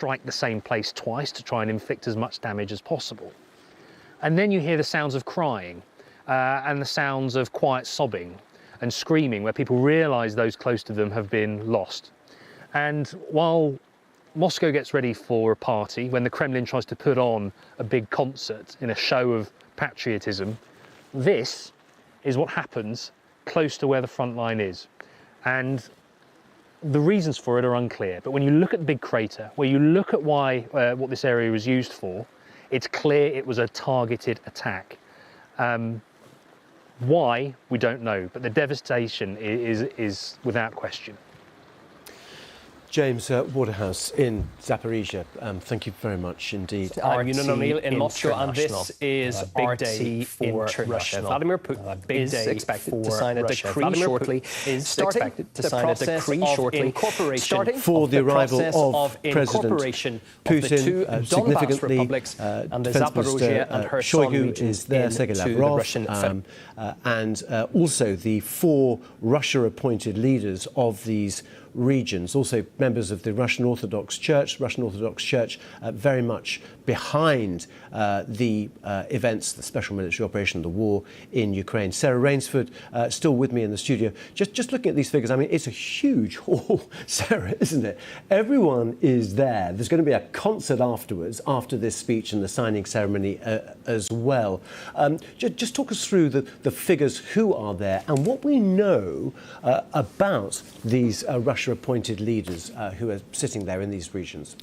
strike the same place twice to try and inflict as much damage as possible. And then you hear the sounds of crying and the sounds of quiet sobbing and screaming, where people realise those close to them have been lost. And while Moscow gets ready for a party, when the Kremlin tries to put on a big concert in a show of patriotism, this is what happens close to where the front line is. And the reasons for it are unclear, but when you look at the big crater, where you look at why what this area was used for, it's clear it was a targeted attack. Why, we don't know, but the devastation is without question. James Waterhouse in Zaporizhia, thank you very much indeed. Ewan O'Neill in Moscow, and this is big day for Russia. Vladimir Putin is expected to sign a decree shortly, starting the process for the arrival of President Putin. Significantly, Defence Minister Shoigu is there, Sergei Lavrov, and also the 4 Russia-appointed leaders of these regions, also members of the Russian Orthodox Church. Very much behind the events, the special military operation, the war in Ukraine. Sarah Rainsford, still with me in the studio. Just looking at these figures, I mean, it's a huge hall, Sarah, isn't it? Everyone is there. There's going to be a concert afterwards, after this speech and the signing ceremony as well. Just talk us through the figures, who are there, and what we know about these Russia-appointed leaders who are sitting there in these regions.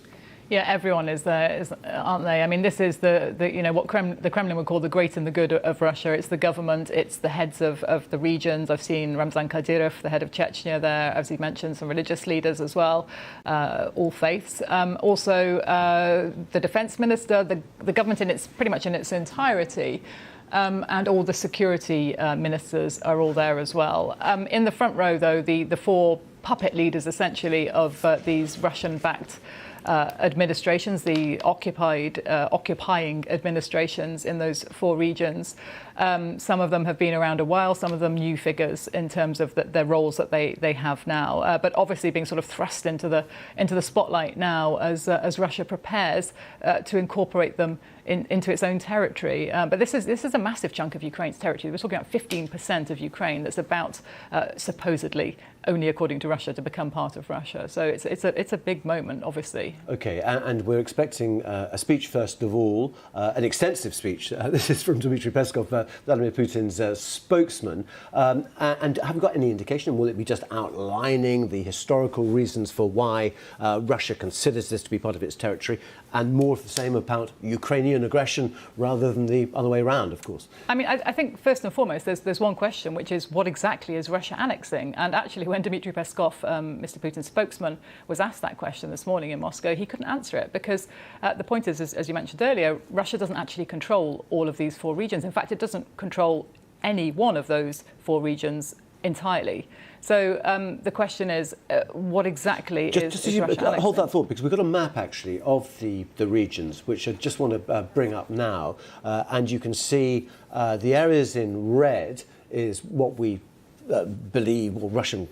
Yeah, everyone is there, aren't they? I mean, this is the what the Kremlin would call the great and the good of Russia. It's the government, it's the heads of the regions. I've seen Ramzan Kadyrov, the head of Chechnya, there, as he mentioned, some religious leaders as well, all faiths. Also, the defence minister, the government pretty much in its entirety. And all the security ministers are all there as well. In the front row, though, the 4 puppet leaders, essentially, of these Russian-backed administrations, the occupying administrations in those 4 regions. Some of them have been around a while, some of them new figures in terms of their roles that they have now, but obviously being sort of thrust into the spotlight now as Russia prepares to incorporate them into its own territory. But this is a massive chunk of Ukraine's territory. We're talking about 15% of Ukraine that's about supposedly, only according to Russia, to become part of Russia. So it's a big moment, obviously. OK, and we're expecting a speech, first of all, an extensive speech. This is from Dmitry Peskov, Vladimir Putin's spokesman. And have we got any indication? Will it be just outlining the historical reasons for why Russia considers this to be part of its territory, and more of the same about Ukrainian aggression rather than the other way around, of course? I mean, I think first and foremost, there's one question, which is what exactly is Russia annexing? And actually, when Dmitry Peskov, Mr. Putin's spokesman, was asked that question this morning in Moscow, he couldn't answer it because the point is, as you mentioned earlier, Russia doesn't actually control all of these 4 regions. In fact, it doesn't control any one of those 4 regions entirely. So the question is, what exactly is Russia annexing? Hold that thought, because we've got a map, actually, of the regions, which I just want to bring up now. And you can see the areas in red is what we believe, or Russian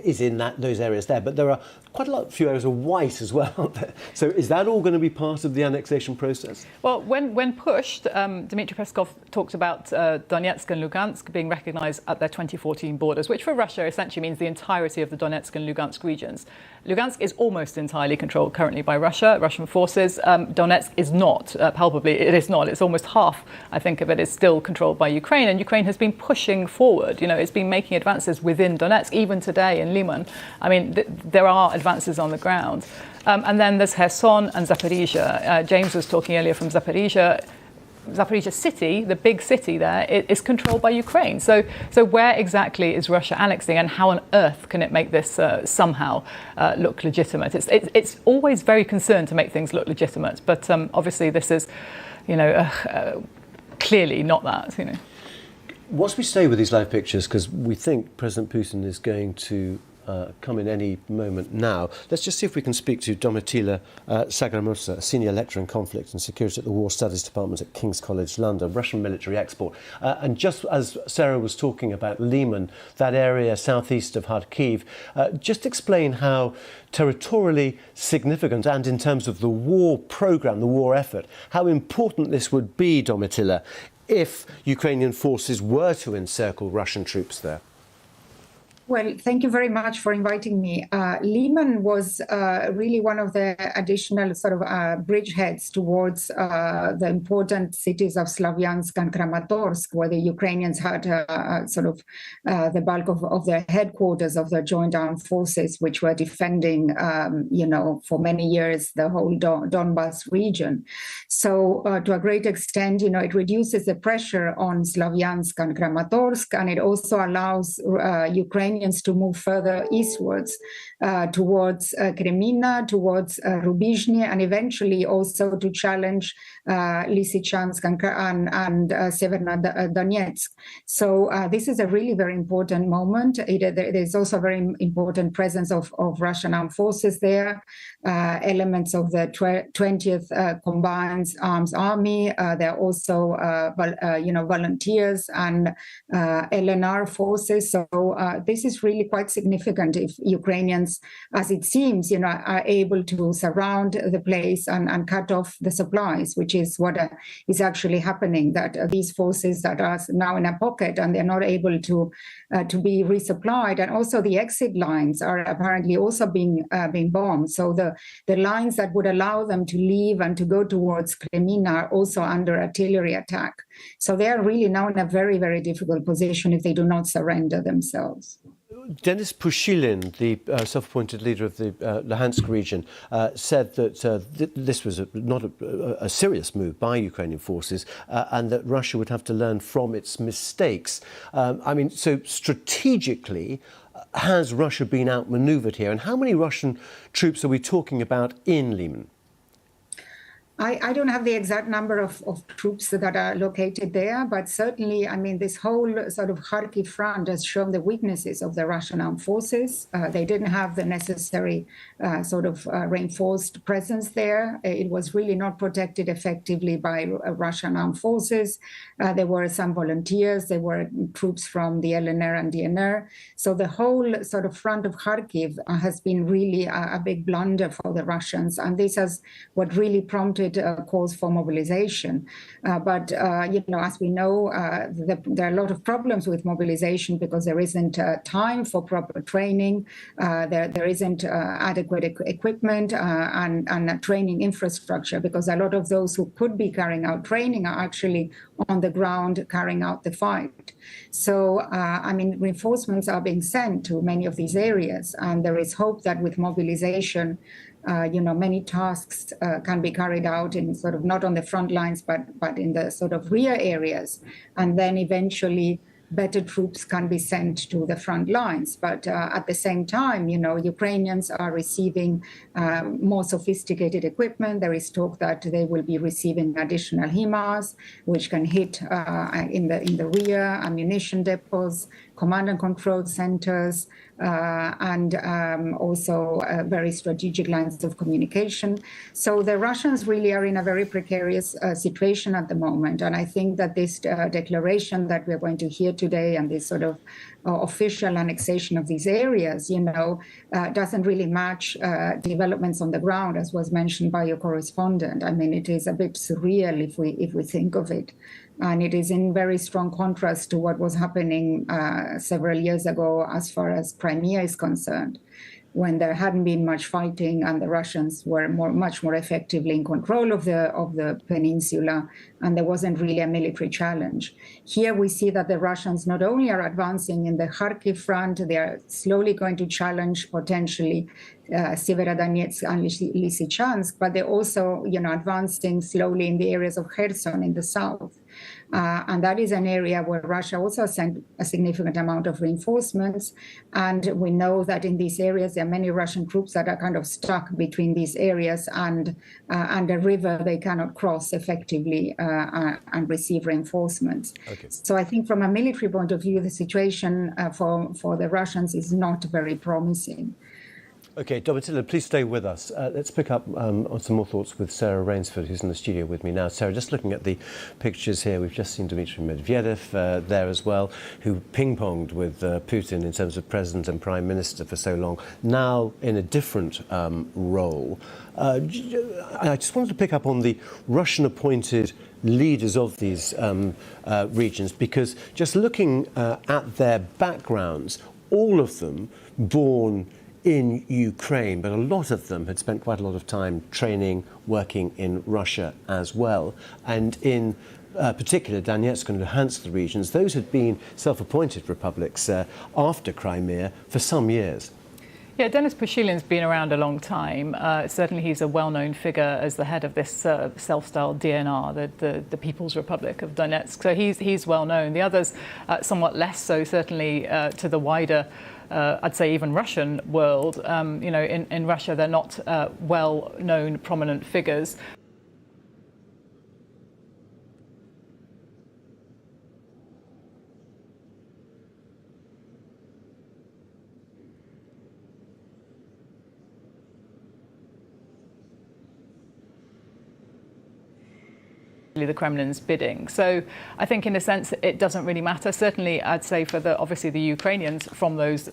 is in those areas there. But there are quite a few areas of white as well, aren't there? So is that all going to be part of the annexation process? Well, when pushed, Dmitry Peskov talked about Donetsk and Lugansk being recognised at their 2014 borders, which for Russia essentially means the entirety of the Donetsk and Lugansk regions. Lugansk is almost entirely controlled currently by Russian forces. Donetsk is not, palpably it is not. It's almost half, I think, of it is still controlled by Ukraine, and Ukraine has been pushing forward. It's been making advances within Donetsk, even today in Lyman. I mean, there are advances on the ground. And then there's Kherson and Zaporizhia. James was talking earlier from Zaporizhia. Zaporizhia city, the big city there, is controlled by Ukraine. So where exactly is Russia annexing, and how on earth can it make this somehow look legitimate? It's always very concerned to make things look legitimate, but obviously this is, clearly not that. Once we stay with these live pictures, because we think President Putin is going to come in any moment now. Let's just see if we can speak to Domitila Sagramusa, Senior Lecturer in Conflict and Security at the War Studies Department at King's College London, Russian military export. And just as Sarah was talking about Liman, that area southeast of Kharkiv, just explain how territorially significant and in terms of the war programme, the war effort, how important this would be, Domitila, if Ukrainian forces were to encircle Russian troops there. Well, thank you very much for inviting me. Liman was really one of the additional sort of bridgeheads towards the important cities of Slavyansk and Kramatorsk, where the Ukrainians had sort of the bulk of their headquarters of their joint armed forces, which were defending, for many years, the whole Donbas region. So to a great extent, it reduces the pressure on Slavyansk and Kramatorsk, and it also allows Ukrainians to move further eastwards towards Kremina, towards Rubizhny, and eventually also to challenge Lysychansk and Severnodonetsk. So this is a really very important moment. There's also a very important presence of Russian armed forces there, elements of the 20th Combined Arms Army. There are also, volunteers and LNR forces. So this is really quite significant if Ukrainians, as it seems, are able to surround the place and cut off the supplies, which is what is actually happening, that these forces that are now in a pocket and they're not able to be resupplied. And also the exit lines are apparently also being bombed. So the lines that would allow them to leave and to go towards Kremina are also under artillery attack. So they are really now in a very, very difficult position if they do not surrender themselves. Denis Pushilin, the self-appointed leader of the Luhansk region, said that this was not a serious move by Ukrainian forces and that Russia would have to learn from its mistakes. So strategically, has Russia been outmaneuvered here? And how many Russian troops are we talking about in Liman? I don't have the exact number of troops that are located there, but certainly, this whole sort of Kharkiv front has shown the weaknesses of the Russian armed forces. They didn't have the necessary reinforced presence there. It was really not protected effectively by Russian armed forces. There were some volunteers. There were troops from the LNR and DNR. So the whole sort of front of Kharkiv has been really a big blunder for the Russians. And this has what really prompted calls for mobilization. But as we know, there are a lot of problems with mobilization because there isn't time for proper training. There isn't adequate equipment and a training infrastructure, because a lot of those who could be carrying out training are actually on the ground carrying out the fight. So, reinforcements are being sent to many of these areas, and there is hope that with mobilization, many tasks can be carried out in sort of not on the front lines, but in the sort of rear areas. And then eventually better troops can be sent to the front lines. But at the same time, Ukrainians are receiving more sophisticated equipment. There is talk that they will be receiving additional HIMARS, which can hit in the rear, ammunition depots, command and control centers, and also very strategic lines of communication. So the Russians really are in a very precarious situation at the moment. And I think that this declaration that we're going to hear today and this sort of official annexation of these areas, doesn't really match developments on the ground, as was mentioned by your correspondent. It is a bit surreal if we think of it. And it is in very strong contrast to what was happening several years ago as far as Crimea is concerned, when there hadn't been much fighting and the Russians were much more effectively in control of the peninsula, and there wasn't really a military challenge. Here we see that the Russians not only are advancing in the Kharkiv front, they are slowly going to challenge potentially Severodonetsk and Lysychansk, but they're also advancing slowly in the areas of Kherson in the south. And that is an area where Russia also sent a significant amount of reinforcements. And we know that in these areas, there are many Russian troops that are kind of stuck between these areas and a river they cannot cross effectively and receive reinforcements. Okay. So I think from a military point of view, the situation for the Russians is not very promising. OK, Domitila, please stay with us. Let's pick up on some more thoughts with Sarah Rainsford, who's in the studio with me now. Sarah, just looking at the pictures here, we've just seen Dmitry Medvedev there as well, who ping-ponged with Putin in terms of president and prime minister for so long, now in a different role. I just wanted to pick up on the Russian-appointed leaders of these regions, because just looking at their backgrounds, all of them born in Ukraine, but a lot of them had spent quite a lot of time training, working in Russia as well. And in particular, Donetsk and Luhansk regions, those had been self-appointed republics after Crimea for some years. Yeah, Denis Pushilin's been around a long time. Certainly he's a well-known figure as the head of this self-styled DNR, the People's Republic of Donetsk. So he's well-known. The others, somewhat less so, certainly to the wider I'd say even Russian world. You know, in Russia, they're not well-known, prominent figures. The Kremlin's bidding. So I think in a sense it doesn't really matter. Certainly I'd say for obviously the Ukrainians from those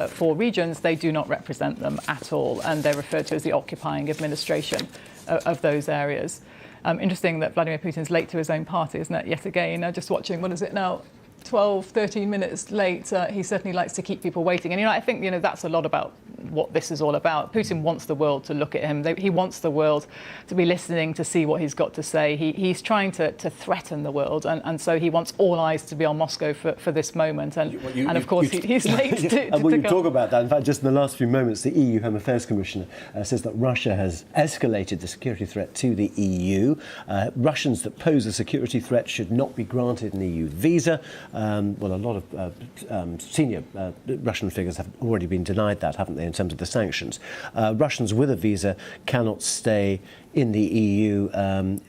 four regions, they do not represent them at all, and they're referred to as the occupying administration of those areas. Interesting that Vladimir Putin's late to his own party, isn't it? Yet again, just watching, what is it now? 12, 13 minutes late, he certainly likes to keep people waiting. And, you know, I think, you know, that's a lot about what this is all about. Putin wants the world to look at him. He wants the world to be listening, to see what he's got to say. He's trying to threaten the world. And so he wants all eyes to be on Moscow for this moment. And of course, he's late to well, you talk about that. In fact, just in the last few moments, the EU Home Affairs Commissioner says that Russia has escalated the security threat to the EU. Russians that pose a security threat should not be granted an EU visa. Well, a lot of senior Russian figures have already been denied that, haven't they, in terms of the sanctions. Russians with a visa cannot stay in the EU,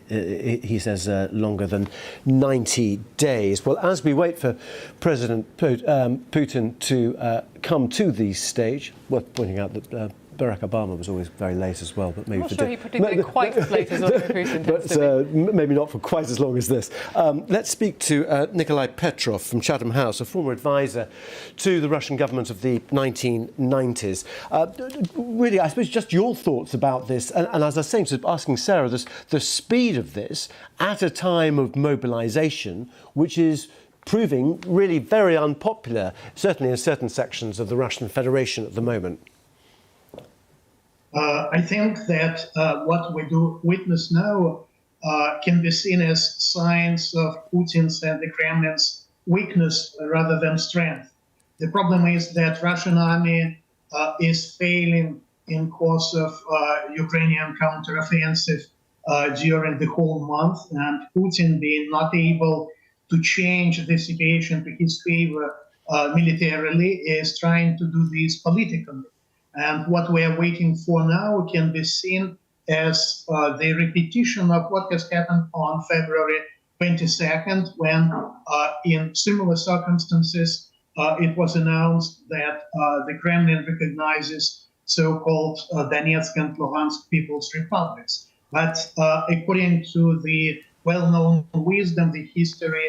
he says, longer than 90 days. Well, as we wait for President Putin to come to the stage, worth pointing out that Barack Obama was always very late as well, but maybe I'm not sure he predicted quite as late as Putin tends to be. Maybe not for quite as long as this. Let's speak to Nikolai Petrov from Chatham House, a former advisor to the Russian government of the 1990s. Really, I suppose just your thoughts about this, and as I was saying, asking Sarah, the speed of this at a time of mobilisation, which is proving really very unpopular, certainly in certain sections of the Russian Federation at the moment. I think that what we do witness now can be seen as signs of Putin's and the Kremlin's weakness rather than strength. The problem is that Russian army is failing in course of Ukrainian counteroffensive during the whole month, and Putin being not able to change the situation to his favor militarily is trying to do this politically. And what we are waiting for now can be seen as the repetition of what has happened on February 22nd, when in similar circumstances, it was announced that the Kremlin recognizes so-called Donetsk and Luhansk People's Republics. But according to the well-known wisdom, the history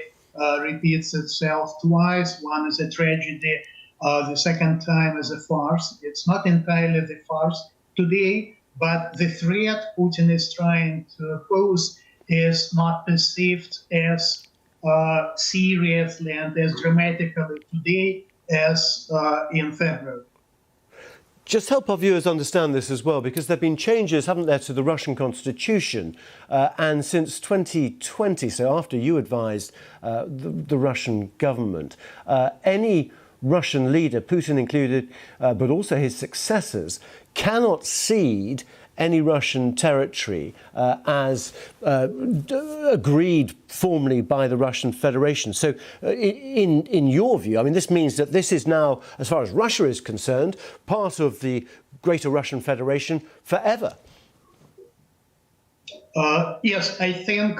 repeats itself twice. One is a tragedy, the second time is a farce. It's not entirely the farce today, but the threat Putin is trying to pose is not perceived as seriously and as dramatically today as in February. Just help our viewers understand this as well, because there have been changes, haven't there, to the Russian constitution. And since 2020, so after you advised the Russian government, any Russian leader, Putin included, but also his successors, cannot cede any Russian territory as agreed formally by the Russian Federation. So in your view, I mean, this means that this is now, as far as Russia is concerned, part of the greater Russian Federation forever. Yes, I think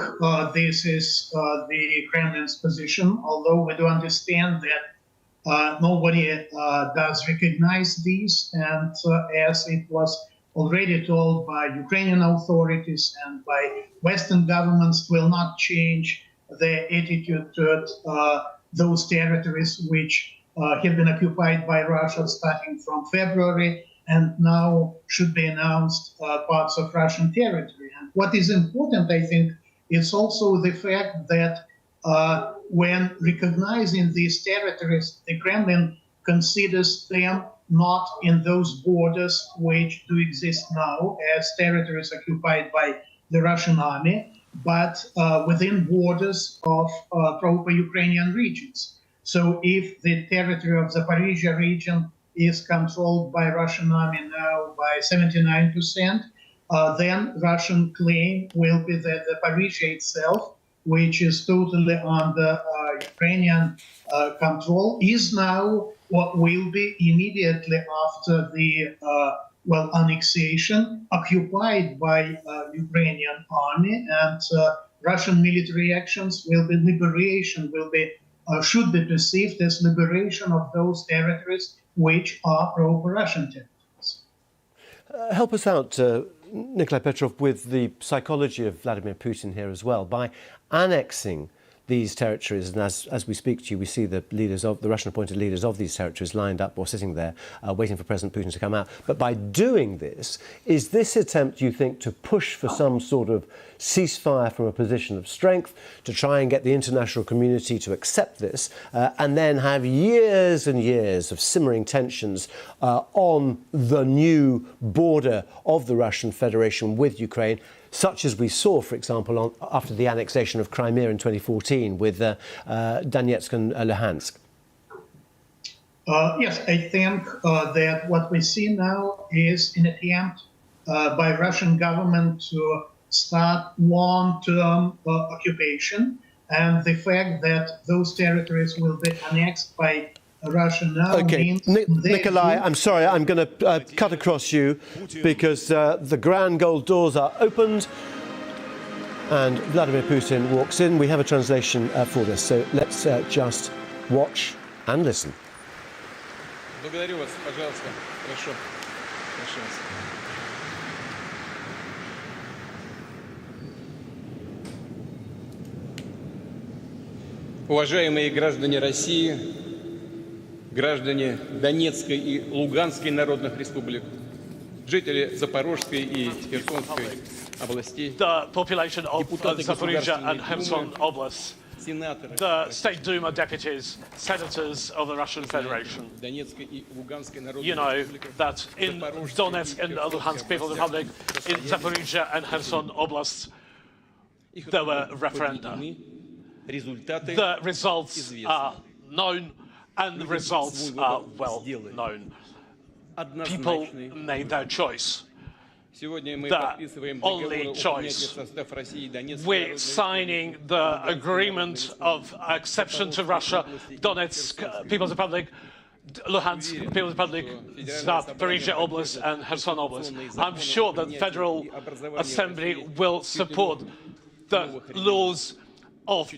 this is the Kremlin's position, although we do understand that nobody does recognize these, and as it was already told by Ukrainian authorities and by Western governments, will not change their attitude toward those territories which have been occupied by Russia starting from February and now should be announced parts of Russian territory. And what is important, I think, is also the fact that when recognizing these territories, the Kremlin considers them not in those borders which do exist now as territories occupied by the Russian army, but within borders of pro-Ukrainian regions. So if the territory of the Zaporizhia region is controlled by Russian army now by 79%, then Russian claim will be that the Zaporizhia itself, which is totally under Ukrainian control, is now what will be immediately after the annexation occupied by Ukrainian army, and Russian military actions will be liberation, should be perceived as liberation of those territories which are pro-Russian territories. Help us out, Nikolai Petrov, with the psychology of Vladimir Putin here as well. By annexing these territories, and as we speak to you, we see the Russian appointed leaders of these territories lined up or sitting there waiting for President Putin to come out. But by doing this, is this attempt, you think, to push for some sort of ceasefire from a position of strength, to try and get the international community to accept this, and then have years and years of simmering tensions on the new border of the Russian Federation with Ukraine, such as we saw, for example, after the annexation of Crimea in 2014 with Donetsk and Luhansk? Yes, I think that what we see now is an attempt by Russian government to start long-term occupation, and the fact that those territories will be annexed by Russia now. Okay, Nikolai, I'm sorry, I'm going to cut across you because the grand gold doors are opened and Vladimir Putin walks in. We have a translation for this, so let's just watch and listen. Благодарю вас, пожалуйста. Хорошо. Уважаемые граждане России, граждане Донецкой и Луганской народных республик, жители Запорожской и Херсонской областей, the population of Zaporizhia and Kherson Oblast, the State Duma deputies, senators of the Russian Federation. You know that in Donetsk and Luhansk People's Republic, in Zaporizhia and Kherson Oblast, there were referenda. The results are known, and the results are well known. People made their choice. The only choice. We're signing the agreement of exception to Russia, Donetsk People's Republic, Luhansk People's Republic, Zaporizhia Oblast and Kherson Oblast. I'm sure that the Federal Assembly will support the laws of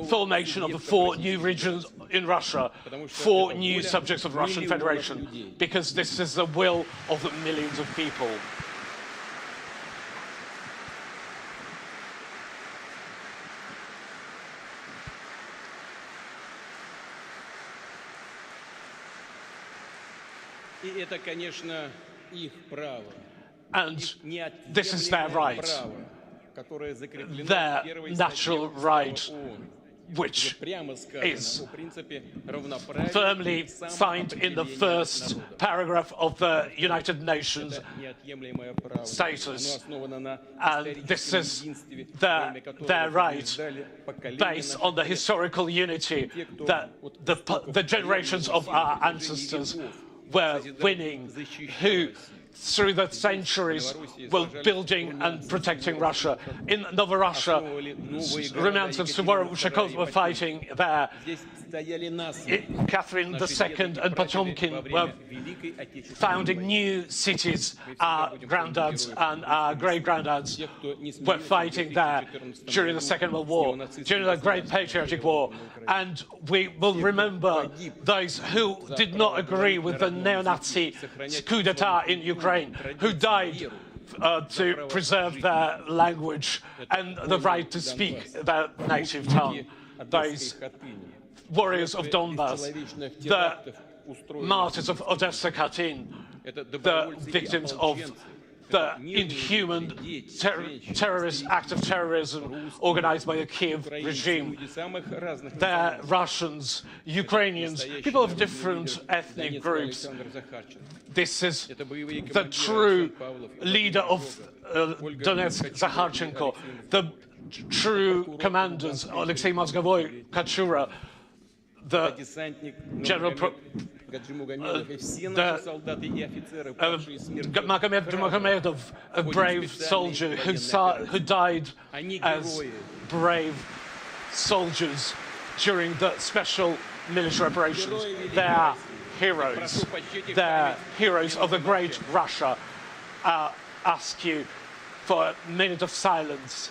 formation of the 4 new regions in Russia, 4 new subjects of the Russian Federation, because this is the will of the millions of people. And this is their right. Their natural right, which is firmly signed in the first paragraph of the United Nations status. And this is their right, based on the historical unity that the generations of our ancestors were winning, who through the centuries were building and protecting Russia. In Novorussia, remnants of Suvorov Ushakov were fighting there. Catherine II and Potemkin were founding new cities. Our granddads and our great-granddads were fighting there during the Second World War, during the Great Patriotic War. And we will remember those who did not agree with the neo-Nazi coup d'etat in Ukraine, who died to preserve their language and the right to speak their native tongue. Those warriors of Donbass, the martyrs of Odessa Katyn, the victims of the inhuman terrorist act of terrorism organized by the Kiev regime. They're Russians, Ukrainians, people of different ethnic groups. This is the true leader of Donetsk, Zakharchenko, the true commanders, Alexei Mozgovoi, Kachura, the General Magomed Magomedov, a brave soldier who died as brave soldiers during the special military operations. They are heroes. They're heroes of the great Russia. I ask you for a minute of silence.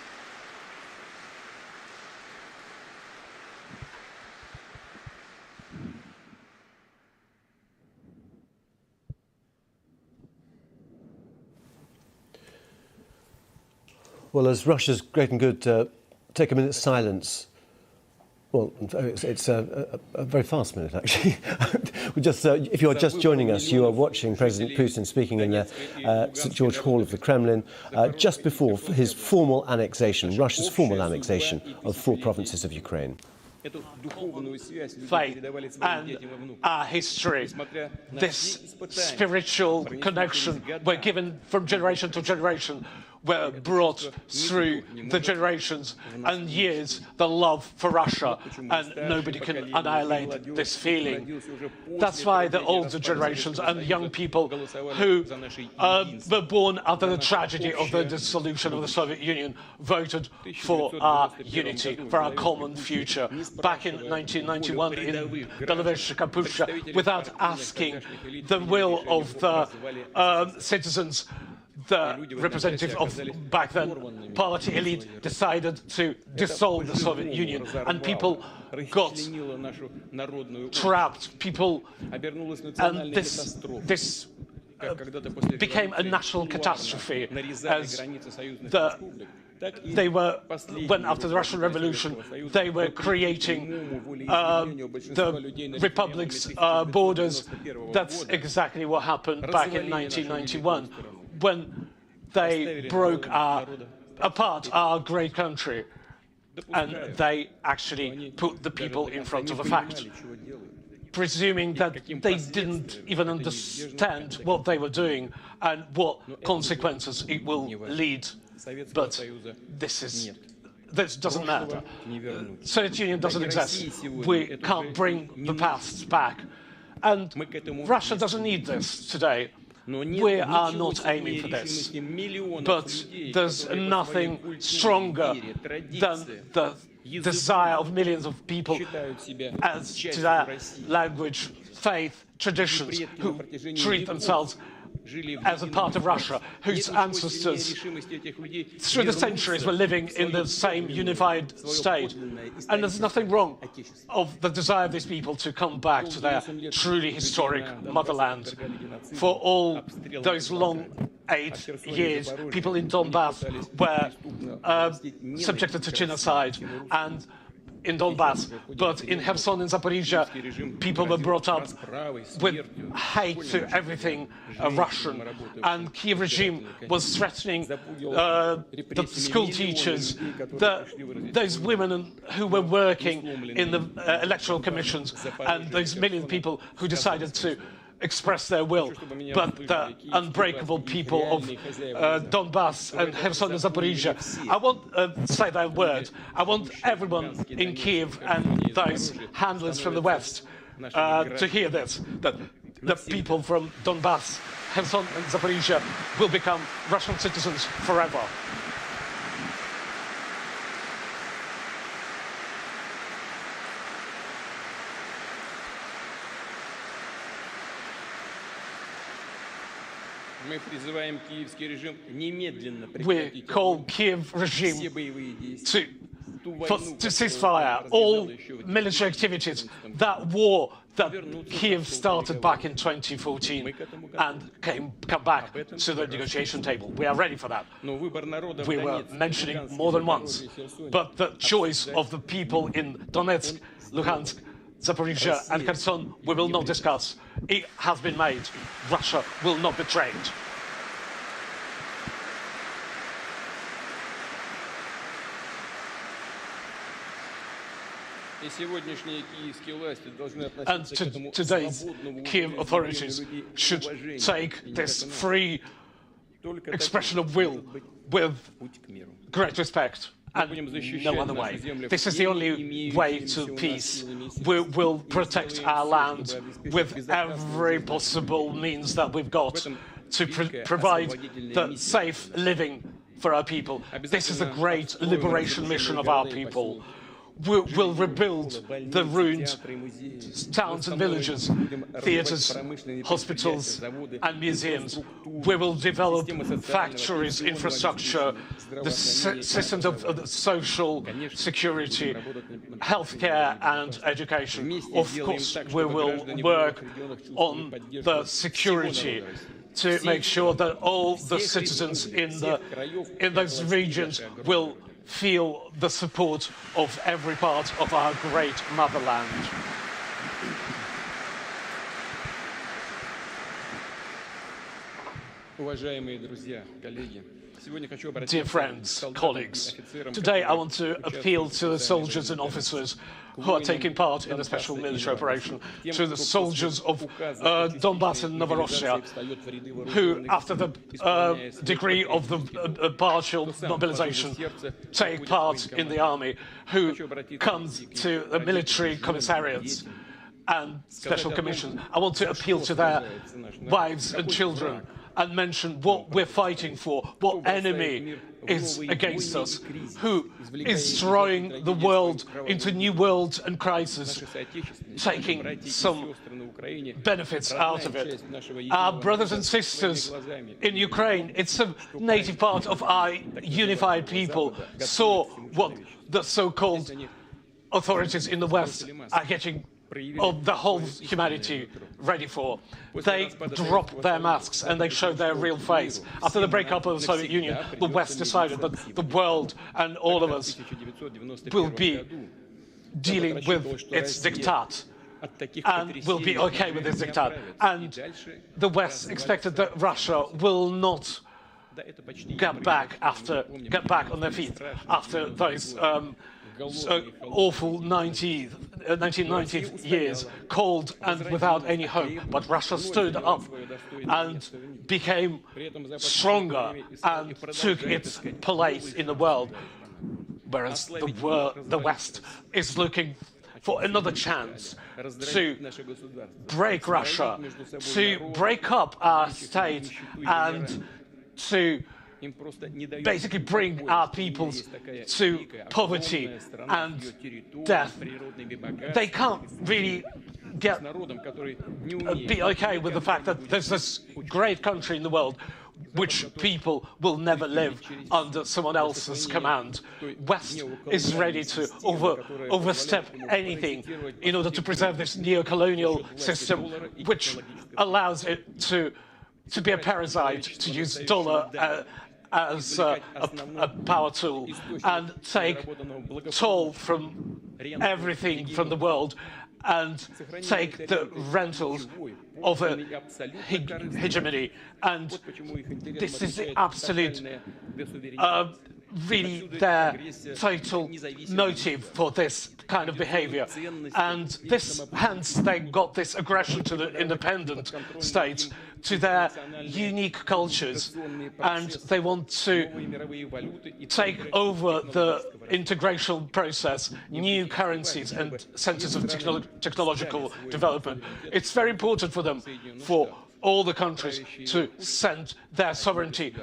Well, as Russia's great and good, take a minute's silence. Well, it's a very fast minute, actually. If you are just joining us, you are watching President Putin speaking in the St. George Hall of the Kremlin just before his formal annexation, Russia's formal annexation of 4 provinces of Ukraine. Faith and our history, this spiritual connection, were given from generation to generation, were brought through the generations and years, the love for Russia, and nobody can annihilate this feeling. That's why the older generations and young people who were born after the tragedy of the dissolution of the Soviet Union voted for our unity, for our common future. Back in 1991 in Belovesh Kapusha, without asking the will of the citizens, the representative of back then party elite decided to dissolve the Soviet Union, and people got trapped. And this became a national catastrophe, as they were, when after the Russian Revolution, they were creating the republic's borders. That's exactly what happened back in 1991. When they broke apart our great country, and they actually put the people in front of a fact, presuming that they didn't even understand what they were doing and what consequences it will lead. But this doesn't matter. Soviet Union doesn't exist. We can't bring the past back. And Russia doesn't need this today. We are not aiming for this, but there's nothing stronger than the desire of millions of people as to their language, faith, traditions, who treat themselves as a part of Russia, whose ancestors through the centuries were living in the same unified state. And there's nothing wrong of the desire of these people to come back to their truly historic motherland. For all those long 8 years, people in Donbass were subjected to genocide, and in Donbass, but in Kherson and Zaporizhia, people were brought up with hate to everything Russian, and Kiev regime was threatening the school teachers, those women who were working in the electoral commissions, and those million people who decided to express their will. But the unbreakable people of Donbass and Kherson and Zaporizhia, I won't say that word. I want everyone in Kiev and those handlers from the West to hear this, that the people from Donbass Kherson and Zaporizhia will become Russian citizens forever. We call Kiev regime to cease fire all military activities. That war that Kiev started back in 2014 and come back to the negotiation table. We are ready for that. We were mentioning more than once. But the choice of the people in Donetsk, Luhansk, Zaporizhia and Kherson, we will not discuss. It has been made. Russia will not betray it. And today's Kiev authorities should take this free expression of will with great respect and no other way. This is the only way to peace. We will protect our land with every possible means that we've got to provide the safe living for our people. This is a great liberation mission of our people. We'll rebuild the ruined towns and villages, theatres, hospitals and museums. We will develop factories, infrastructure, the systems of social security, healthcare and education. Of course, we will work on the security to make sure that all the citizens in those regions will feel the support of every part of our great motherland. Dear friends, colleagues, today I want to appeal to the soldiers and officers who are taking part in the special military operation, to the soldiers of Donbass and Novorossiya, who, after the decree of the partial mobilization, take part in the army, who comes to the military commissariats and special commissions. I want to appeal to their wives and children and mention what we're fighting for, what enemy is against us, who is throwing the world into new worlds and crises, taking some benefits out of it. Our brothers and sisters in Ukraine, it's a native part of our unified people, saw what the so-called authorities in the West are getting of the whole humanity ready for. They dropped their masks and they showed their real face. After the breakup of the Soviet Union, the West decided that the world and all of us will be dealing with its diktat and will be okay with its diktat. And the West expected that Russia will not get back on their feet after those awful 1990 years, cold and without any hope. But Russia stood up and became stronger and took its place in the world, whereas the West is looking for another chance to break Russia, to break up our state and to basically bring our peoples to poverty and death. They can't really be okay with the fact that there's this great country in the world which people will never live under someone else's command. West is ready to overstep anything in order to preserve this neo-colonial system which allows it to be a parasite, to use dollar as a power tool and take toll from everything from the world and take the rentals of a hegemony. And this is the absolute, really their total motive for this kind of behavior. And this, hence, they got this aggression to the independent states, to their unique cultures, and they want to take over the integration process, new currencies and centers of technological development. It's very important for them, for all the countries to send their sovereignty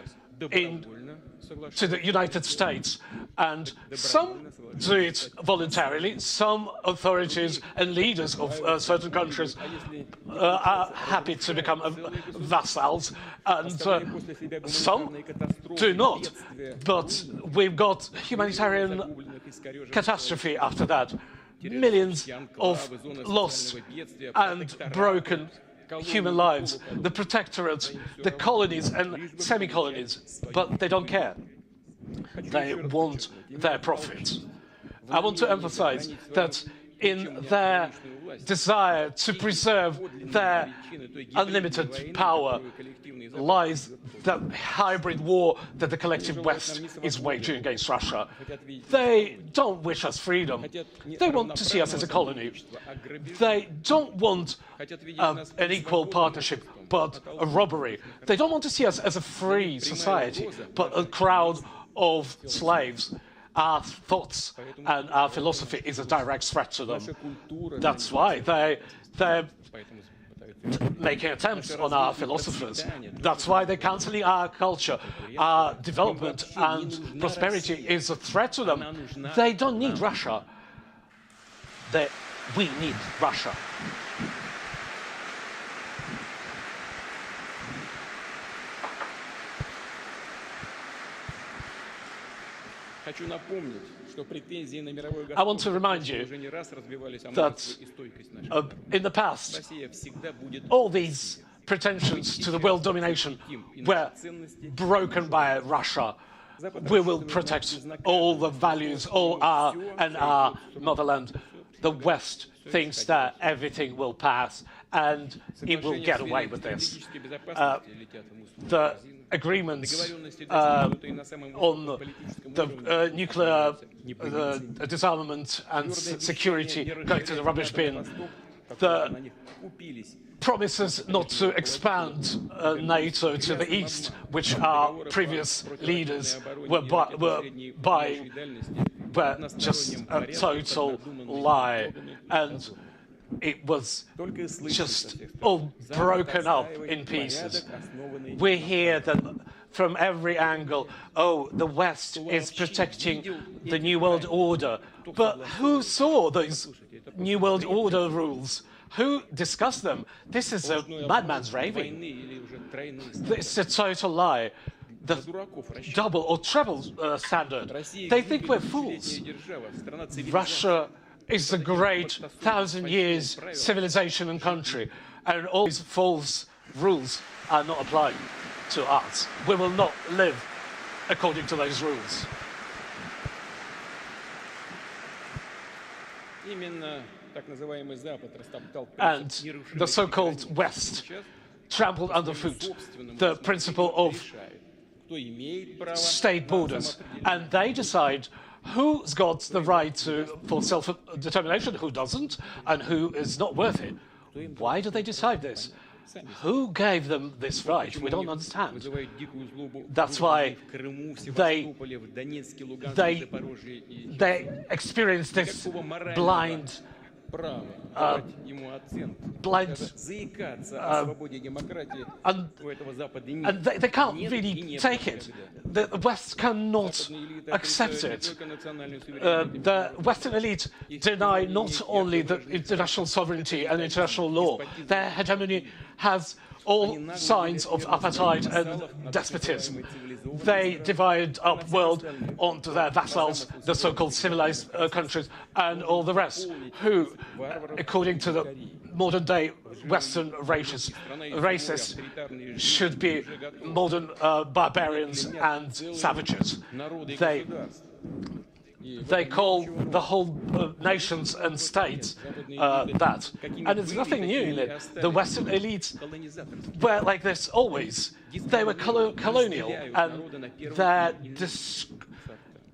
to the United States, and some do it voluntarily. Some authorities and leaders of certain countries are happy to become vassals, and some do not. But we've got humanitarian catastrophe after that. Millions of lost and broken human lives, the protectorates, the colonies and semi-colonies, but they don't care. They want their profits. I want to emphasize that in their desire to preserve their unlimited power lies the hybrid war that the collective West is waging against Russia. They don't wish us freedom. They want to see us as a colony. They don't want an equal partnership, but a robbery. They don't want to see us as a free society, but a crowd of slaves. Our thoughts and our philosophy is a direct threat to them. That's why they're making attempts on our philosophers. That's why they're cancelling our culture. Our development and prosperity is a threat to them. They don't need Russia. We need Russia. I want to remind you that in the past, all these pretensions to the world domination were broken by Russia. We will protect all the values, our motherland. The West thinks that everything will pass and it will get away with this. The agreements on the nuclear disarmament and security going to the rubbish bin, the promises not to expand NATO to the east, which our previous leaders were buying, were just a total lie. And it was just all broken up in pieces. We hear that from every angle, oh, the West is protecting the New World Order. But who saw those New World Order rules? Who discussed them? This is a madman's raving. It's a total lie. The double or treble standard. They think we're fools. Russia is a great 1,000 years civilization and country, and all these false rules are not applied to us. We will not live according to those rules. And the so-called West trampled underfoot the principle of state borders, and they decide who's got the right for self-determination, who doesn't, and who is not worth it. Why do they decide this? Who gave them this right? We don't understand. That's why they experience this blind and they can't really take it. The West cannot accept it. The Western elite deny not only the international sovereignty and international law, their hegemony has all signs of apartheid and despotism. They divide up world onto their vassals, the so-called civilized countries, and all the rest, who, according to the modern-day Western racists, should be modern barbarians and savages. They call the whole nations and states that. And there's nothing new in it. The Western elites were like this always. They were colonial, and they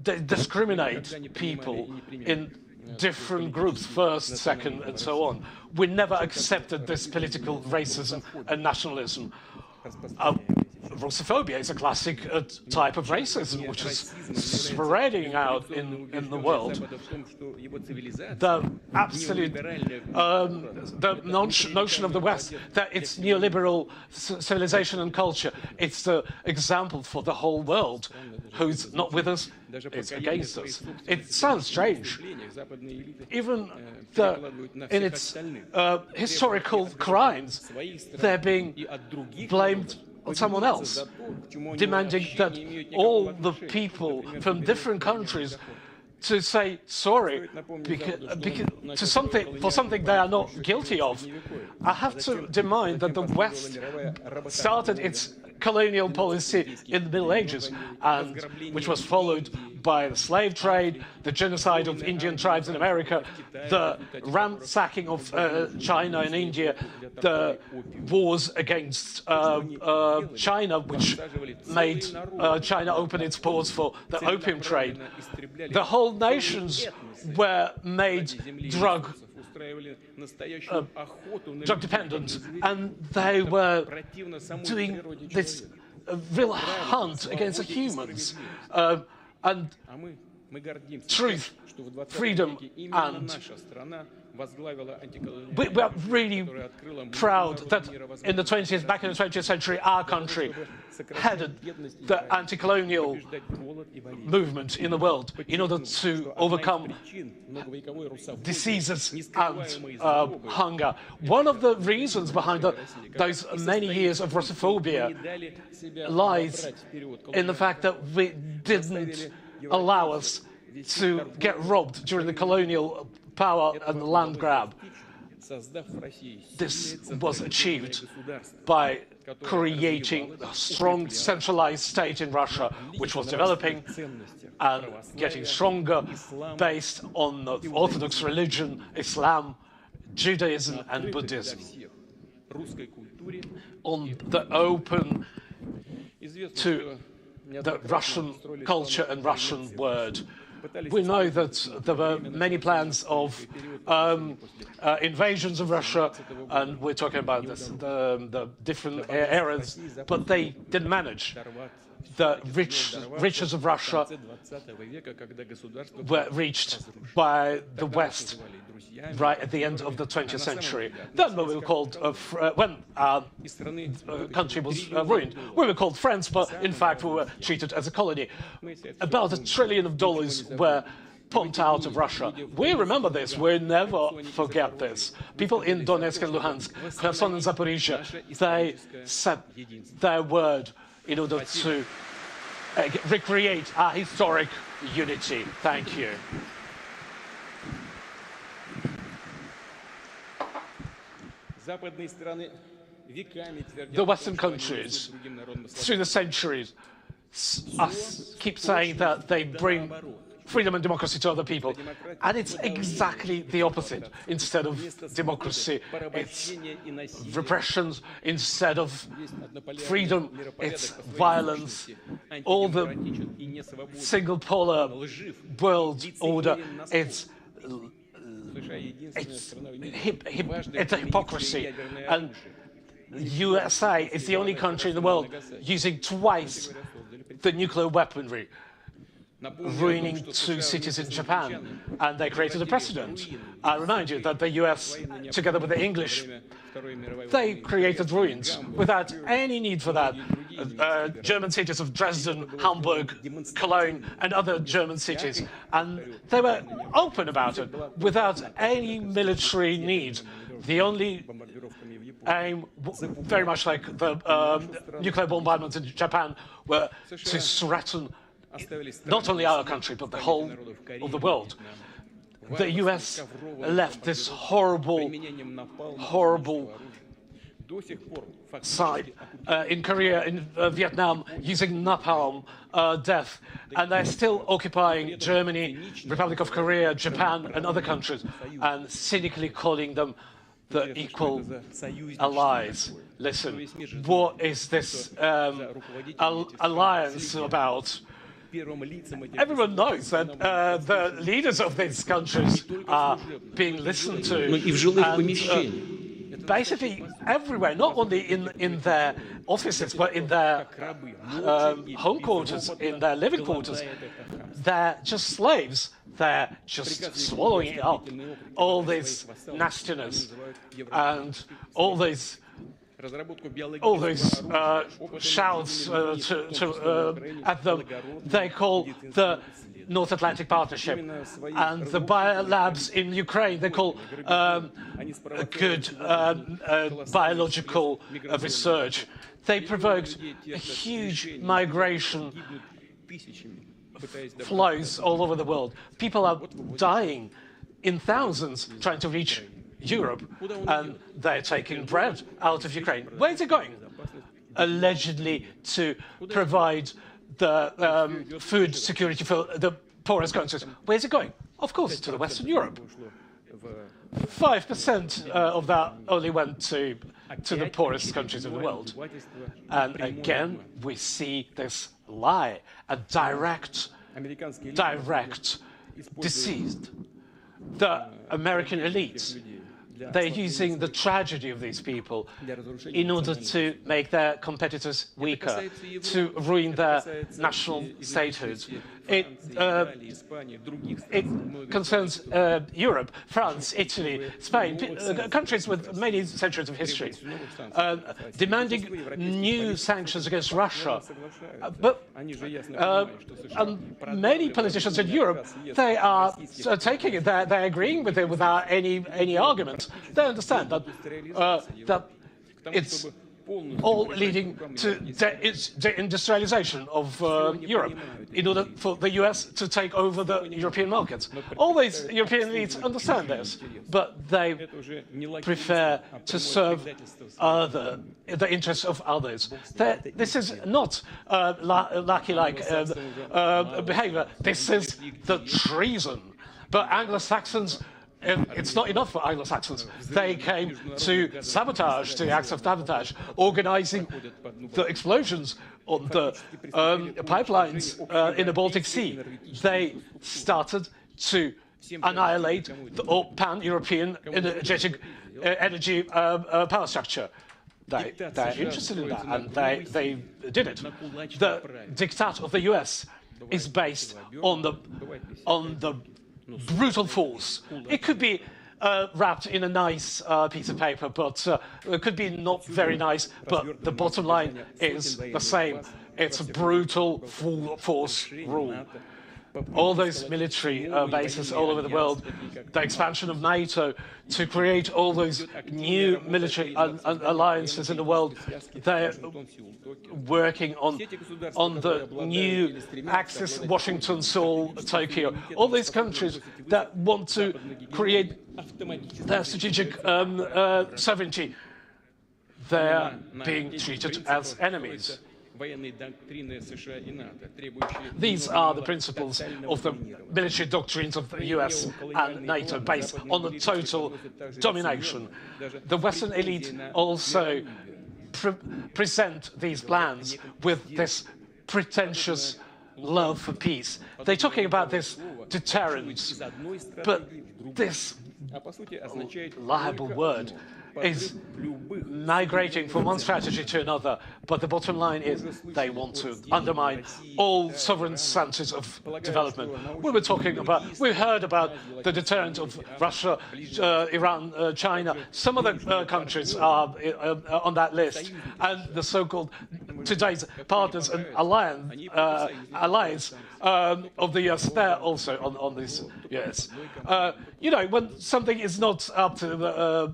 discriminate people in different groups, first, second, and so on. We never accepted this political racism and nationalism. Russophobia is a classic type of racism, which is spreading out in the world. The absolute the notion of the West that it's neoliberal civilization and culture, it's the example for the whole world. Who's not with us is against us. It sounds strange. Even in its historical crimes, they're being blamed on someone else, demanding that all the people from different countries to say sorry for something they are not guilty of. I have to demand that the West started its colonial policy in the Middle Ages, and which was followed by the slave trade, the genocide of Indian tribes in America, the ransacking of China and India, the wars against China, which made China open its ports for the opium trade. The whole nations were made drug dependent, and they were doing this real hunt against the humans. And truth, freedom, and we are really proud that back in the 20th century, our country headed the anti-colonial movement in the world in order to overcome diseases and hunger. One of the reasons behind those many years of Russophobia lies in the fact that we didn't allow us to get robbed during the colonial power and the land grab. This was achieved by creating a strong centralized state in Russia, which was developing and getting stronger, based on the Orthodox religion, Islam, Judaism and Buddhism, on the open to the Russian culture and Russian word. We know that there were many plans of invasions of Russia, and we're talking about the different eras, but they didn't manage. The riches of Russia were reached by the West right at the end of the 20th century. Then we were called, when our country was ruined, we were called friends, but in fact we were treated as a colony. About $1 trillion were pumped out of Russia. We remember this, we never forget this. People in Donetsk and Luhansk, Kherson and Zaporizhia, they said their word in order to recreate our historic unity. Thank you. The Western countries, through the centuries, keep saying that they bring freedom and democracy to other people. And it's exactly the opposite. Instead of democracy, it's repressions. Instead of freedom, it's violence. All the single polar world order, it's a hypocrisy. And USA is the only country in the world using twice the nuclear weaponry, ruining 2 cities in Japan, and they created a precedent. I remind you that the US, together with the English, they created ruins without any need for that. German cities of Dresden, Hamburg, Cologne, and other German cities, and they were open about it without any military need. The only aim, very much like the nuclear bombardments in Japan, were to threaten not only our country, but the whole of the world. The US left this horrible side in Korea, in Vietnam, using napalm death, and they're still occupying Germany, Republic of Korea, Japan, and other countries, and cynically calling them the equal allies. Listen, what is this alliance about? Everyone knows that the leaders of these countries are being listened to, and, basically everywhere, not only in their offices, but in their home quarters, in their living quarters, they're just slaves. They're just swallowing up all this nastiness and all these shouts at them. They call the North Atlantic Partnership and the biolabs in Ukraine, they call good biological research. They provoked a huge migration flows all over the world. People are dying in thousands trying to reach Europe, and they're taking bread out of Ukraine. Where is it going? Allegedly to provide the food security for the poorest countries. Where is it going? Of course, to the Western Europe. 5% of that only went to the poorest countries of the world. And again, we see this lie, a direct deceit. The American elites, they're using the tragedy of these people in order to make their competitors weaker, to ruin their national statehood. It concerns Europe, France, Italy, Spain, countries with many centuries of history, demanding new sanctions against Russia. But many politicians in Europe, they are taking it, they're agreeing with it without any argument. They understand that it's all leading to deindustrialization of Europe in order for the US to take over the European markets. All these European elites understand this, but they prefer to serve the interests of others. This is not lucky-like behavior. This is the treason. But Anglo-Saxons, it's not enough for Anglo-Saxons. They came to sabotage, to acts of sabotage, organizing the explosions on the pipelines in the Baltic Sea. They started to annihilate the pan-European energy power structure. They're interested in that, and they did it. The diktat of the US is based on the brutal force. It could be wrapped in a nice piece of paper, but it could be not very nice, but the bottom line is the same. It's a brutal full force rule. All those military bases all over the world, the expansion of NATO to create all those new military alliances in the world, they're working on the new axis, Washington, Seoul, Tokyo. All these countries that want to create their strategic sovereignty, they're being treated as enemies. These are the principles of the military doctrines of the US and NATO, based on the total domination. The Western elite also present these plans with this pretentious love for peace. They're talking about this deterrence, but this liable word is migrating from one strategy to another, but the bottom line is they want to undermine all sovereign centers of development. We heard about the deterrent of Russia, Iran, China. Some of the countries are on that list, and the so-called today's partners and alliance of the US, they're also on this. Yes, you know, when something is not up to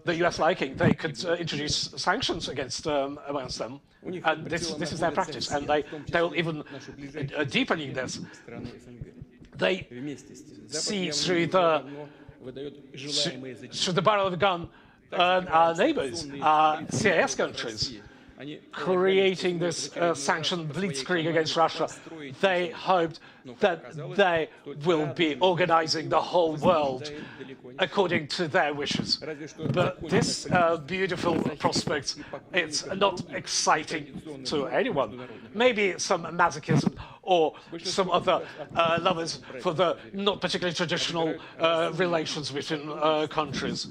the US liking, they could introduce sanctions against them, and this is their practice, and they'll even deepening this. They see through the barrel of a gun our neighbors, our CIS countries, creating this sanction blitzkrieg against Russia. They hoped that they will be organizing the whole world according to their wishes. But this beautiful prospect, it's not exciting to anyone. Maybe some masochism or some other lovers for the not particularly traditional relations between countries.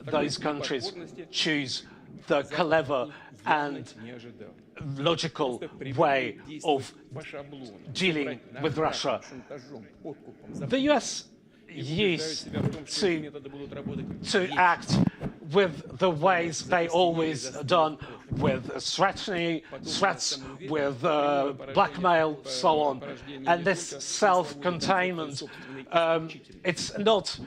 Those countries choose the clever and logical way of dealing with Russia. The US used to act with the ways they always done, with threats, with blackmail, so on. And this self-containment, it's not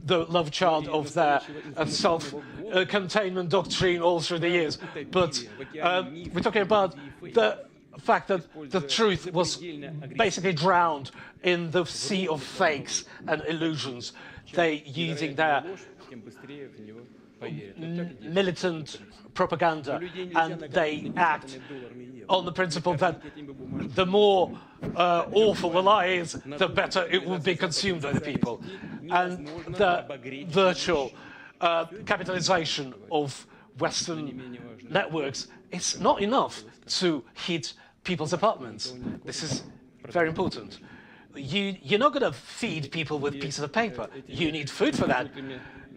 the love child of their self-containment doctrine all through the years, but we're talking about the fact that the truth was basically drowned in the sea of fakes and illusions. They using their militant propaganda, and they act on the principle that the more awful the lie is, the better it will be consumed by the people. And the virtual capitalization of Western networks is not enough to hit people's apartments. This is very important. You're not going to feed people with pieces of paper. You need food for that.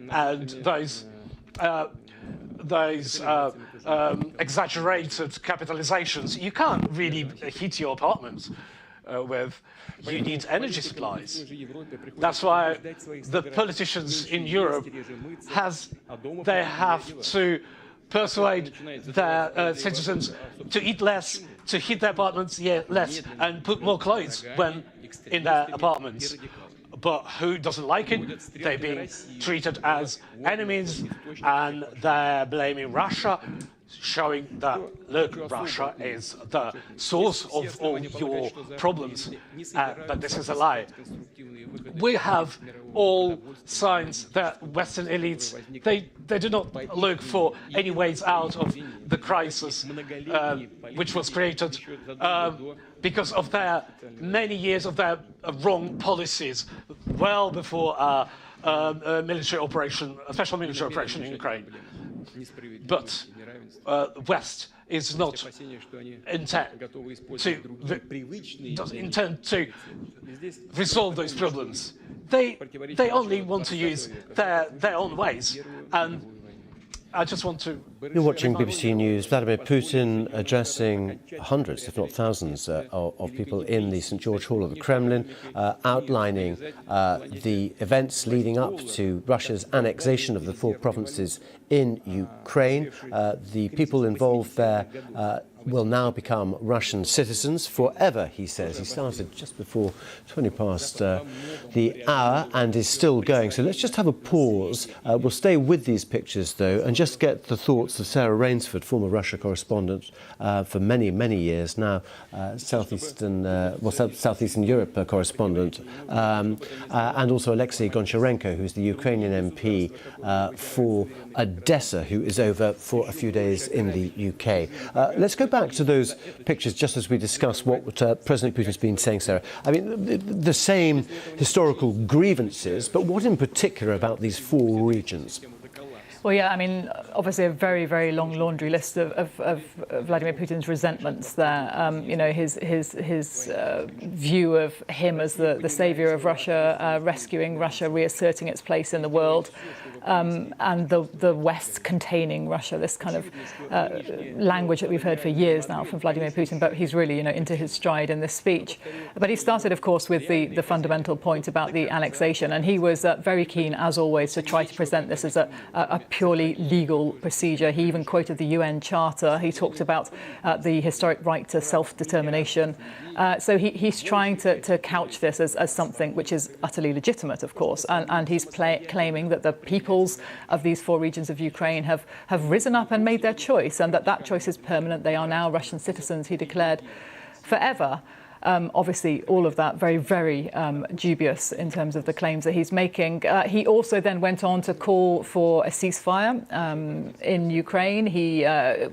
And those exaggerated capitalizations, you can't really heat your apartments with. You need energy supplies. That's why the politicians in Europe have to persuade their citizens to eat less, to heat their apartments less, and put more clothes when in their apartments. But who doesn't like it? They're being treated as enemies, and they're blaming Russia, showing that, look, Russia is the source of all your problems. But this is a lie. We have all signs that Western elites, they do not look for any ways out of the crisis which was created because of their many years of their wrong policies, well before a military operation, a special military operation in Ukraine. But the West is not doesn't intend to resolve those problems. They only want to use their own ways. And I just want to... You're watching BBC News. Vladimir Putin addressing hundreds, if not thousands, of people in the St. George Hall of the Kremlin, outlining the events leading up to Russia's annexation of the 4 provinces in Ukraine. The people involved there will now become Russian citizens forever, he says. He started just before 20 past the hour and is still going. So let's just have a pause. We'll stay with these pictures, though, and just get the thoughts of Sarah Rainsford, former Russia correspondent for many, many years, now Southeastern Europe correspondent, and also Alexei Goncharenko, who's the Ukrainian MP for Odessa, who is over for a few days in the UK. Let's go back to those pictures just as we discuss what President Putin's been saying, Sarah. I mean, the same historical grievances, but what in particular about these 4 regions? Well, yeah, I mean, obviously a very, very long laundry list of Vladimir Putin's resentments there. You know, his view of him as the saviour of Russia, rescuing Russia, reasserting its place in the world, and the West containing Russia, this kind of language that we've heard for years now from Vladimir Putin, but he's really, you know, into his stride in this speech. But he started, of course, with the fundamental point about the annexation, and he was very keen, as always, to try to present this as a purely legal procedure. He even quoted the UN Charter. He talked about the historic right to self-determination. So he's trying to couch this as something which is utterly legitimate, of course, and he's claiming that the peoples of these 4 regions of Ukraine have risen up and made their choice, and that choice is permanent. They are now Russian citizens, he declared, forever. Obviously, all of that very, very dubious in terms of the claims that he's making. He also then went on to call for a ceasefire in Ukraine. He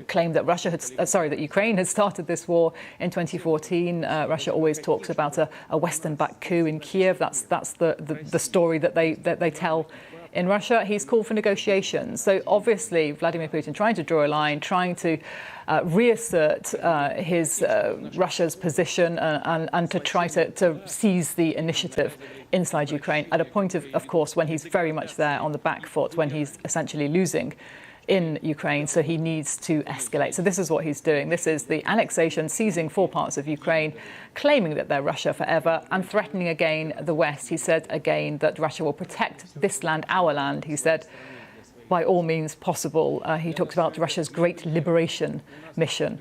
claimed that that Ukraine had started this war in 2014. Russia always talks about a Western-backed coup in Kiev. That's the story that they tell in Russia. He's called for negotiations. So obviously, Vladimir Putin trying to draw a line, trying to reassert Russia's position and to try to seize the initiative inside Ukraine at a point of course, when he's very much there on the back foot, when he's essentially losing in Ukraine, so he needs to escalate. So this is what he's doing. This is the annexation, seizing 4 parts of Ukraine, claiming that they're Russia forever, and threatening again the West. He said again that Russia will protect this land, our land, he said, by all means possible. He talks about Russia's great liberation mission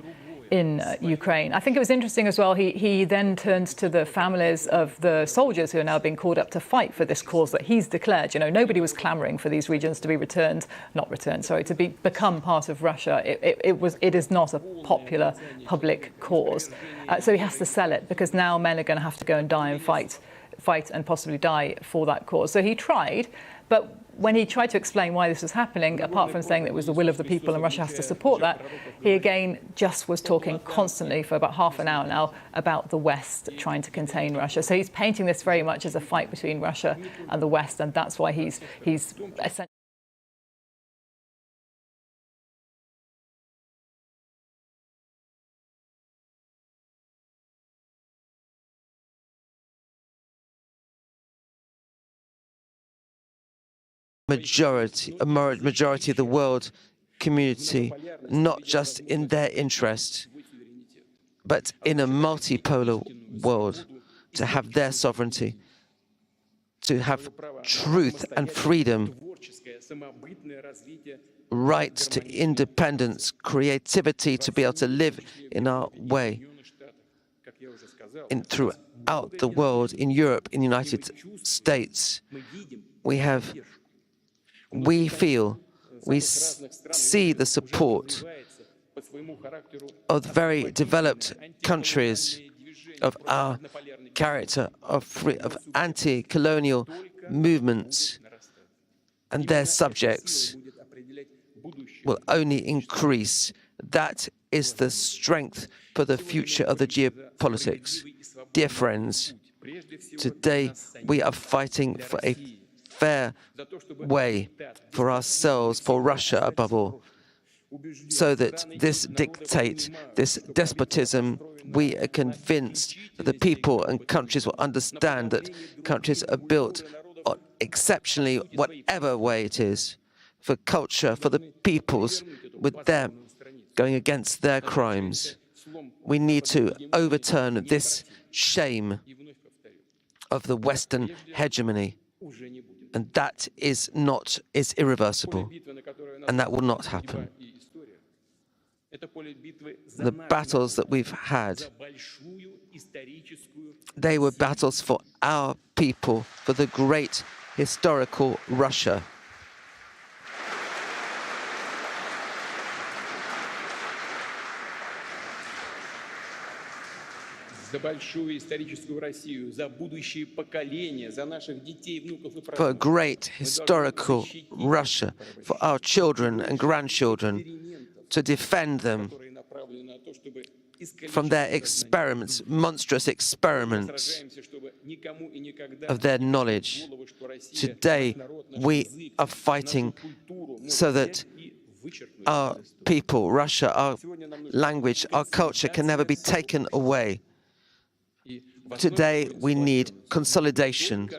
in Ukraine. I think it was interesting as well, he then turns to the families of the soldiers who are now being called up to fight for this cause that he's declared. You know, nobody was clamoring for these regions to be become part of Russia. It is not a popular public cause. So he has to sell it, because now men are going to have to go and die and fight and possibly die for that cause. So he tried, but when he tried to explain why this was happening, apart from saying that it was the will of the people and Russia has to support that, he again just was talking constantly for about half an hour now about the West trying to contain Russia. So he's painting this very much as a fight between Russia and the West, and that's why he's essentially majority of the world community, not just in their interest, but in a multipolar world, to have their sovereignty, to have truth and freedom, rights to independence, creativity, to be able to live in our way throughout the world, in Europe, in the United States. We see the support of very developed countries, of our character, of anti-colonial movements, and their subjects will only increase. That is the strength for the future of the geopolitics. Dear friends, today we are fighting for a fair way for ourselves, for Russia above all, so that this dictate, this despotism, we are convinced that the people and countries will understand that countries are built exceptionally, whatever way it is, for culture, for the peoples, with them going against their crimes. We need to overturn this shame of the Western hegemony. And that is irreversible, and that will not happen. The battles that we've had, they were battles for our people, for the great historical Russia. For a great historical Russia, for our children and grandchildren, to defend them from their experiments, monstrous experiments of their knowledge. Today, we are fighting so that our people, Russia, our language, our culture can never be taken away. Today, we need consolidation.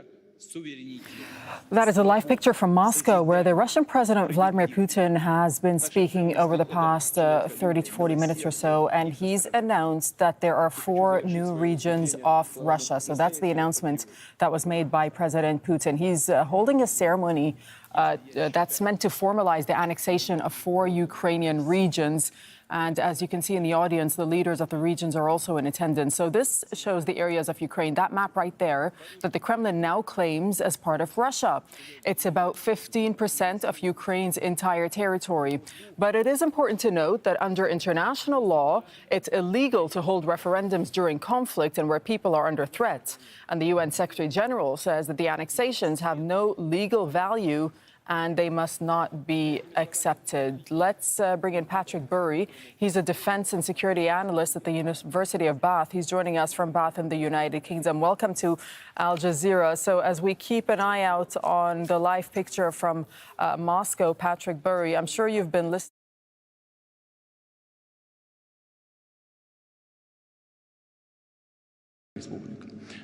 That is a live picture from Moscow, where the Russian President Vladimir Putin has been speaking over the past 30 to 40 minutes or so, and he's announced that there are 4 new regions of Russia. So that's the announcement that was made by President Putin. He's holding a ceremony that's meant to formalize the annexation of 4 Ukrainian regions. And as you can see in the audience, the leaders of the regions are also in attendance. So this shows the areas of Ukraine, that map right there, that the Kremlin now claims as part of Russia. It's about 15% of Ukraine's entire territory. But it is important to note that under international law, it's illegal to hold referendums during conflict and where people are under threat. And the UN Secretary General says that the annexations have no legal value and they must not be accepted. Let's bring in Patrick Burry. He's a defense and security analyst at the University of Bath. He's joining us from Bath in the United Kingdom. Welcome to Al Jazeera. So as we keep an eye out on the live picture from Moscow, Patrick Burry, I'm sure you've been listening.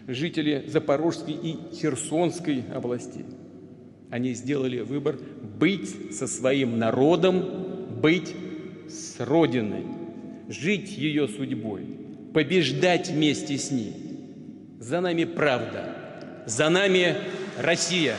Жители Запорожской и Херсонской областей Они сделали выбор быть со своим народом, быть с Родиной, жить ее судьбой, побеждать вместе с ней. За нами правда, за нами Россия.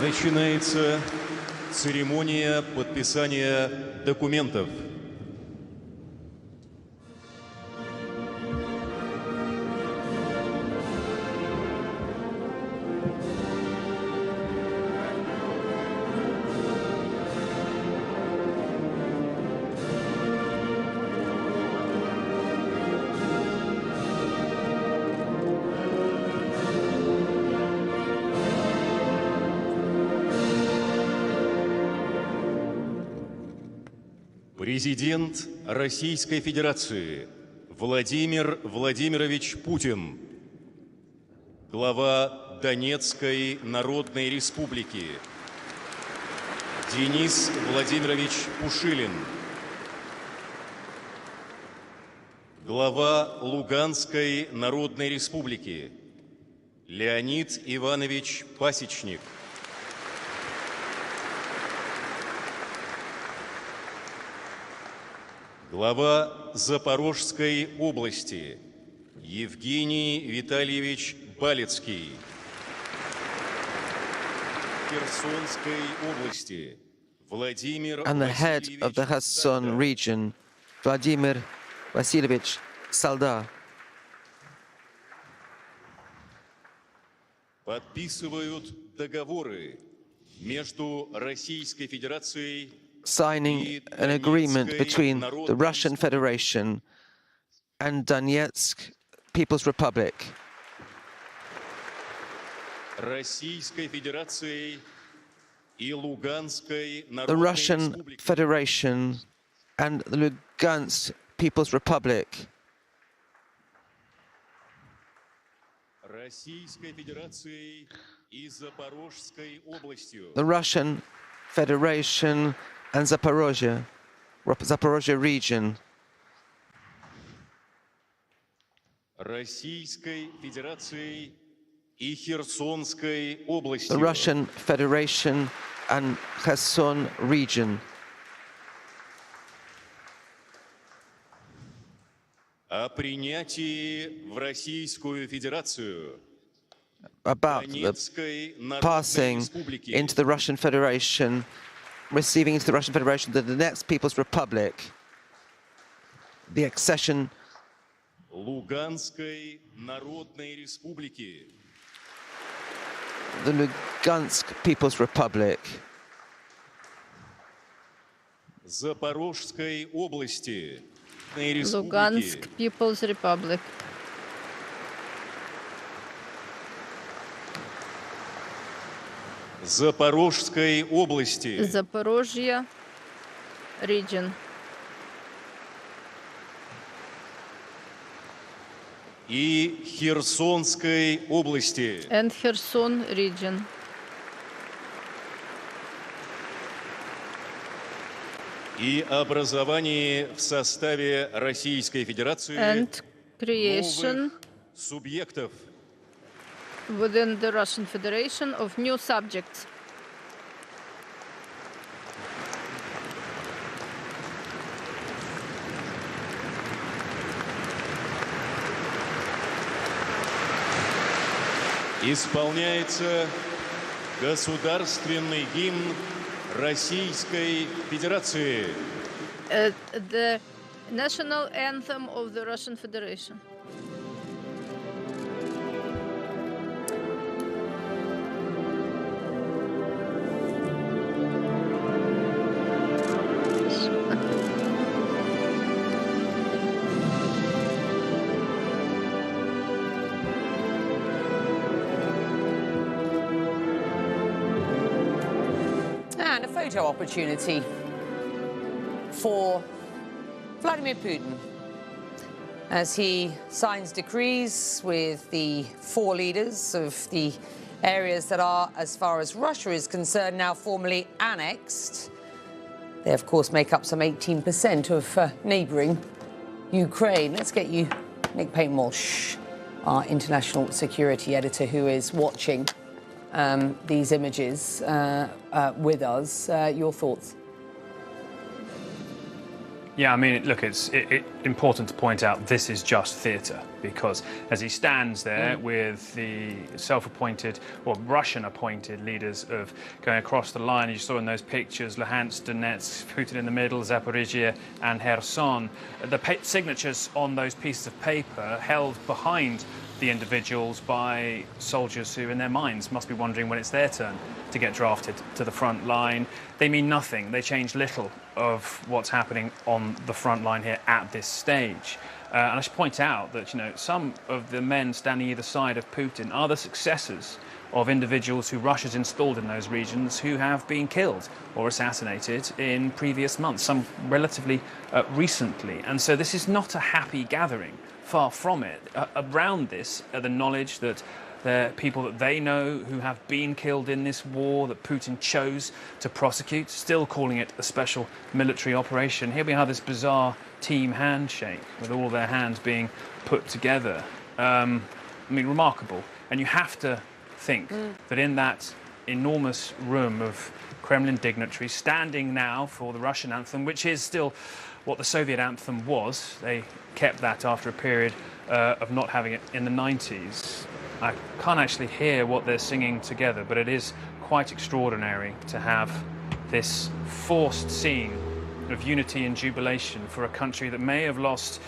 Начинается церемония подписания документов. Президент Российской Федерации Владимир Владимирович Путин, глава Донецкой Народной Республики Денис Владимирович Пушилин, глава Луганской Народной Республики Леонид Иванович Пасечник, глава Запорожской области Евгений Витальевич Балецкий, Херсонской области Владимир and the head of the Kherson region, Vladimir Vasilievich Salda. Подписывают договоры между Российской Федерацией Signing an agreement between the Russian Federation and Donetsk People's Republic. The Russian Federation and the Lugansk People's Republic. The Russian Federation and Zaporozhye region. The Russian Federation and Kherson region. About the passing into the Russian Federation, receiving into the Russian Federation the Donetsk People's Republic, the accession the Lugansk People's Republic, Lugansk People's Republic, Запорожской области, Zaporozhye region, и Херсонской области, and Kherson region, и образовании в составе Российской Федерации and creation субъектов within the Russian Federation of new subjects. Исполняется государственный гимн Российской Федерации. The national anthem of the Russian Federation. a photo opportunity for Vladimir Putin as he signs decrees with the 4 leaders of the areas that are, as far as Russia is concerned, now formally annexed. They, of course, make up some 18% of neighbouring Ukraine. Let's get you Nick Payne-Walsh, our international security editor, who is watching these images with us. Your thoughts? Yeah, I mean, look, it's important to point out this is just theatre, because as he stands there with the self-appointed or Russian-appointed leaders of going across the line, you saw in those pictures, Luhansk, Donetsk, Putin in the middle, Zaporizhia and Kherson, the signatures on those pieces of paper held behind the individuals by soldiers who, in their minds, must be wondering when it's their turn to get drafted to the front line. They mean nothing. They change little of what's happening on the front line here at this stage. And I should point out that, you know, some of the men standing either side of Putin are the successors of individuals who Russia's installed in those regions who have been killed or assassinated in previous months, some relatively recently. And so this is not a happy gathering. Far from it. Around this are the knowledge that there are people that they know who have been killed in this war that Putin chose to prosecute, still calling it a special military operation. Here we have this bizarre team handshake with all their hands being put together. I mean, remarkable. And you have to think that in that enormous room of Kremlin dignitaries standing now for the Russian anthem, which is still what the Soviet anthem was. They kept that after a period of not having it in the 90s. I can't actually hear what they're singing together, but it is quite extraordinary to have this forced scene of unity and jubilation for a country that may have lost,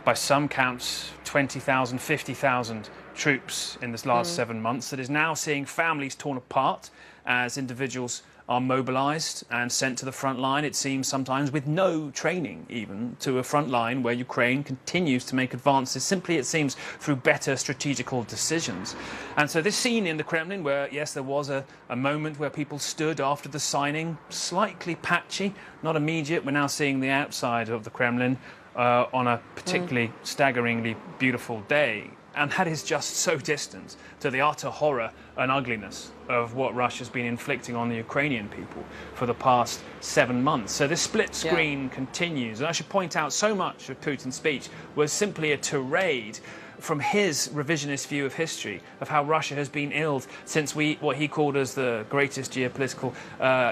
by some counts, 20,000, 50,000 troops in this last 7 months, that is now seeing families torn apart as individuals are mobilised and sent to the front line, it seems sometimes with no training even, to a front line where Ukraine continues to make advances, simply it seems through better strategical decisions. And so this scene in the Kremlin where, yes, there was a moment where people stood after the signing, slightly patchy, not immediate. We're now seeing the outside of the Kremlin on a particularly staggeringly beautiful day. And that is just so distant to the utter horror and ugliness of what Russia's been inflicting on the Ukrainian people for the past 7 months. So this split screen continues. And I should point out, so much of Putin's speech was simply a tirade from his revisionist view of history, of how Russia has been ill since what he called as the greatest geopolitical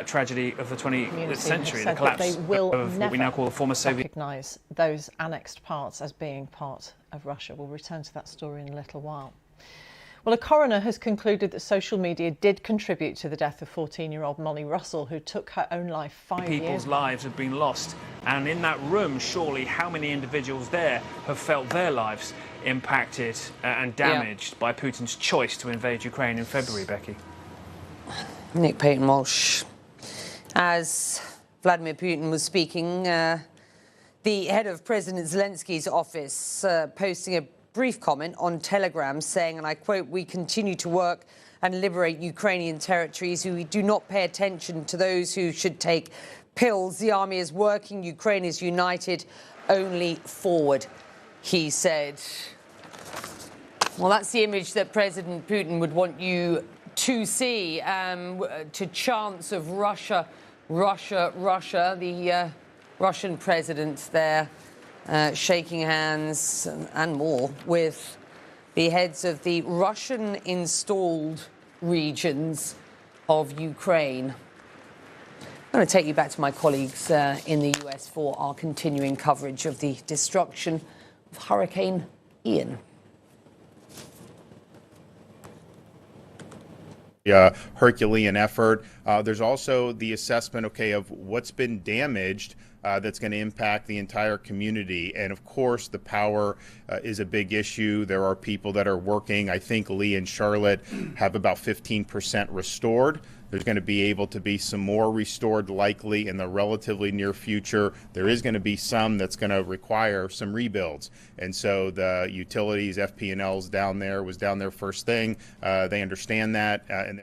tragedy of the 20th century, the collapse of what we now call the former Soviet. Recognise those annexed parts as being part of Russia. We'll return to that story in a little while. Well, a coroner has concluded that social media did contribute to the death of 14-year-old Molly Russell, who took her own life 5 years ago. People's lives have been lost. And in that room, surely, how many individuals there have felt their lives impacted and damaged by Putin's choice to invade Ukraine in February, Becky? Nick Payton-Walsh. As Vladimir Putin was speaking, the head of President Zelensky's office posting a brief comment on Telegram saying, and I quote, "We continue to work and liberate Ukrainian territories. We do not pay attention to those who should take pills. The army is working. Ukraine is united. Only forward," he said. Well, that's the image that President Putin would want you to see, to chants of Russia, Russia, Russia. The Russian president there shaking hands and more with the heads of the Russian-installed regions of Ukraine. I'm going to take you back to my colleagues in the US for our continuing coverage of the destruction of Hurricane Ian. Herculean effort. There's also the assessment, of what's been damaged that's going to impact the entire community. And of course, the power is a big issue. There are people that are working. I think Lee and Charlotte have about 15% restored. There's going to be able to be some more restored likely in the relatively near future. There is going to be some that's going to require some rebuilds. And so the utilities, FP&L's down there, was down there first thing. They understand that. And